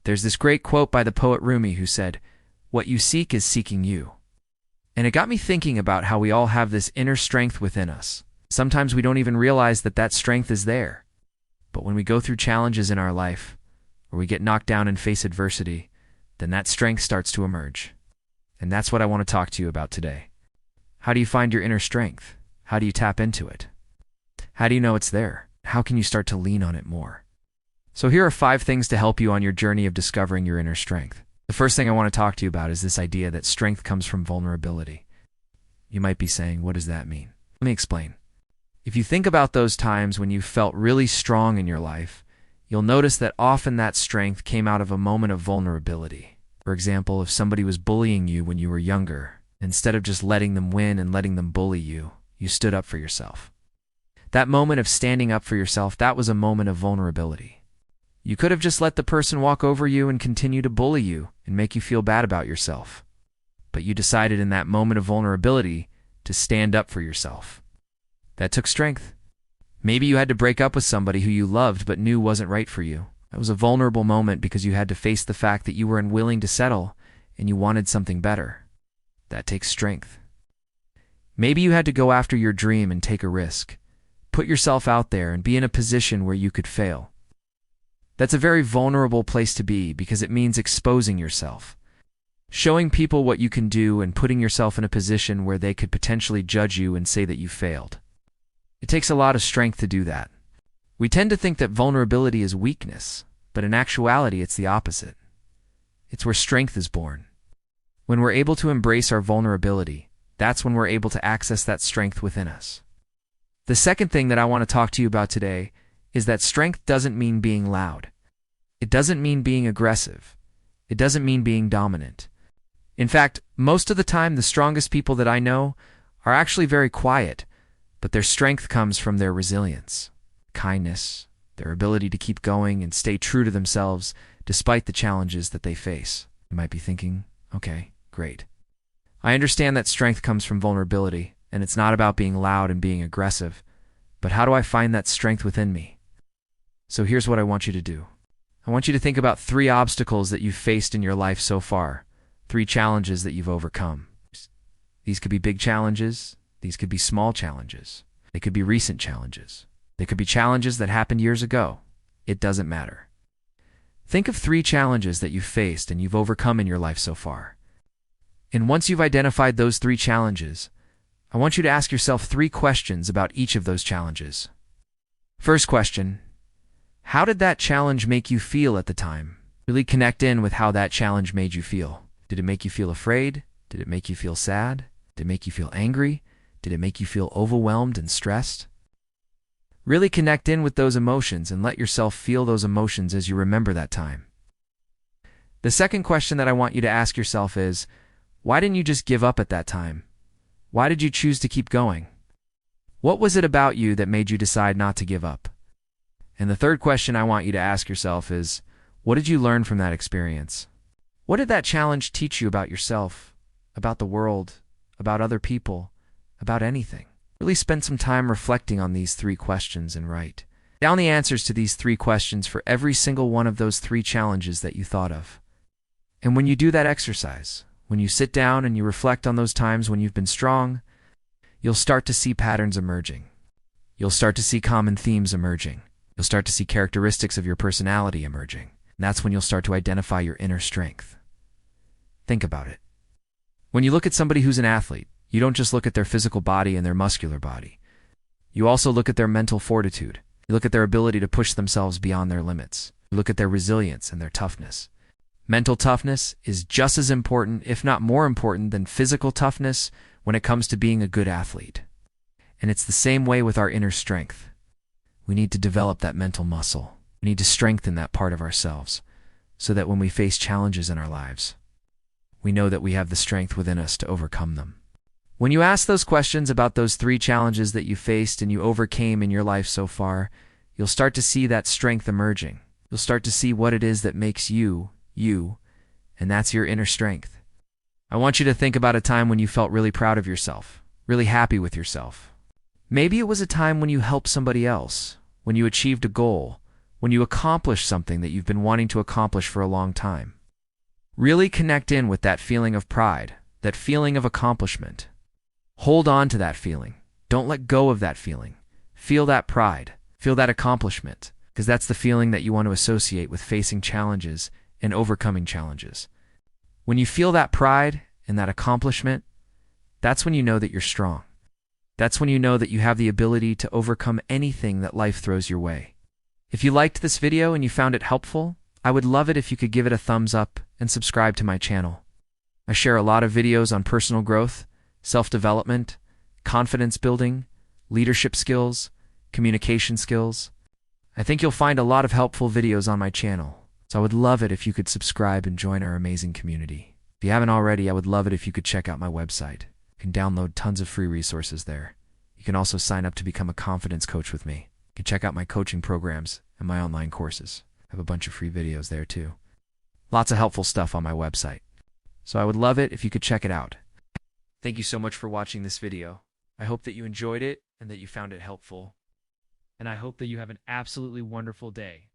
There's this great quote by the poet Rumi who said, "What you seek is seeking you." And it got me thinking about how we all have this inner strength within us. Sometimes we don't even realize that that strength is there. But when we go through challenges in our life, or we get knocked down and face adversity, then that strength starts to emerge. And that's what I want to talk to you about today. How do you find your inner strength? How do you tap into it? How do you know it's there? How can you start to lean on it more? So here are 5 things to help you on your journey of discovering your inner strength. The first thing I want to talk to you about is this idea that strength comes from vulnerability. You might be saying, what does that mean? Let me explain. If you think about those times when you felt really strong in your life, you'll notice that often that strength came out of a moment of vulnerability. For example, if somebody was bullying you when you were younger, instead of just letting them win and letting them bully you, you stood up for yourself. That moment of standing up for yourself, that was a moment of vulnerability. You could have just let the person walk over you and continue to bully you and make you feel bad about yourself. But you decided in that moment of vulnerability to stand up for yourself. That took strength. Maybe you had to break up with somebody who you loved but knew wasn't right for you. That was a vulnerable moment because you had to face the fact that you were unwilling to settle and you wanted something better. That takes strength. Maybe you had to go after your dream and take a risk. Put yourself out there and be in a position where you could fail. That's a very vulnerable place to be because it means exposing yourself. Showing people what you can do and putting yourself in a position where they could potentially judge you and say that you failed. It takes a lot of strength to do that. We tend to think that vulnerability is weakness, but in actuality it's the opposite. It's where strength is born. When we're able to embrace our vulnerability, that's when we're able to access that strength within us. The second thing that I want to talk to you about today is that strength doesn't mean being loud. It doesn't mean being aggressive. It doesn't mean being dominant. In fact, most of the time the strongest people that I know are actually very quiet, but their strength comes from their resilience, kindness, their ability to keep going and stay true to themselves despite the challenges that they face. You might be thinking, okay, great. I understand that strength comes from vulnerability, and it's not about being loud and being aggressive, but how do I find that strength within me? So here's what I want you to do. I want you to think about 3 obstacles that you've faced in your life so far, 3 challenges that you've overcome. These could be big challenges. These could be small challenges. They could be recent challenges. They could be challenges that happened years ago. It doesn't matter. Think of 3 challenges that you've faced and you've overcome in your life so far. And once you've identified those 3 challenges, I want you to ask yourself 3 questions about each of those challenges. First question, how did that challenge make you feel at the time? Really connect in with how that challenge made you feel. Did it make you feel afraid? Did it make you feel sad? Did it make you feel angry? Did it make you feel overwhelmed and stressed? Really connect in with those emotions and let yourself feel those emotions as you remember that time. The second question that I want you to ask yourself is, why didn't you just give up at that time? Why did you choose to keep going? What was it about you that made you decide not to give up? And the third question I want you to ask yourself is, what did you learn from that experience? What did that challenge teach you about yourself, about the world, about other people, about anything? Really spend some time reflecting on these 3 questions and write down the answers to these 3 questions for every single one of those 3 challenges that you thought of. And when you do that exercise, when you sit down and you reflect on those times when you've been strong, you'll start to see patterns emerging. You'll start to see common themes emerging. You'll start to see characteristics of your personality emerging. And that's when you'll start to identify your inner strength. Think about it. When you look at somebody who's an athlete, you don't just look at their physical body and their muscular body. You also look at their mental fortitude. You look at their ability to push themselves beyond their limits. You look at their resilience and their toughness. Mental toughness is just as important, if not more important, than physical toughness when it comes to being a good athlete. And it's the same way with our inner strength. We need to develop that mental muscle. We need to strengthen that part of ourselves so that when we face challenges in our lives, we know that we have the strength within us to overcome them. When you ask those questions about those 3 challenges that you faced and you overcame in your life so far, you'll start to see that strength emerging. You'll start to see what it is that makes you, you, and that's your inner strength. I want you to think about a time when you felt really proud of yourself, really happy with yourself. Maybe it was a time when you helped somebody else, when you achieved a goal, when you accomplish something that you've been wanting to accomplish for a long time. Really connect in with that feeling of pride, that feeling of accomplishment. Hold on to that feeling. Don't let go of that feeling. Feel that pride. Feel that accomplishment, because that's the feeling that you want to associate with facing challenges and overcoming challenges. When you feel that pride and that accomplishment, that's when you know that you're strong. That's when you know that you have the ability to overcome anything that life throws your way. If you liked this video and you found it helpful, I would love it if you could give it a thumbs up and subscribe to my channel. I share a lot of videos on personal growth, self-development, confidence building, leadership skills, communication skills. I think you'll find a lot of helpful videos on my channel, so I would love it if you could subscribe and join our amazing community. If you haven't already, I would love it if you could check out my website. You can download tons of free resources there. You can also sign up to become a confidence coach with me. You can check out my coaching programs and my online courses. I have a bunch of free videos there too. Lots of helpful stuff on my website. So I would love it if you could check it out. Thank you so much for watching this video. I hope that you enjoyed it and that you found it helpful. And I hope that you have an absolutely wonderful day.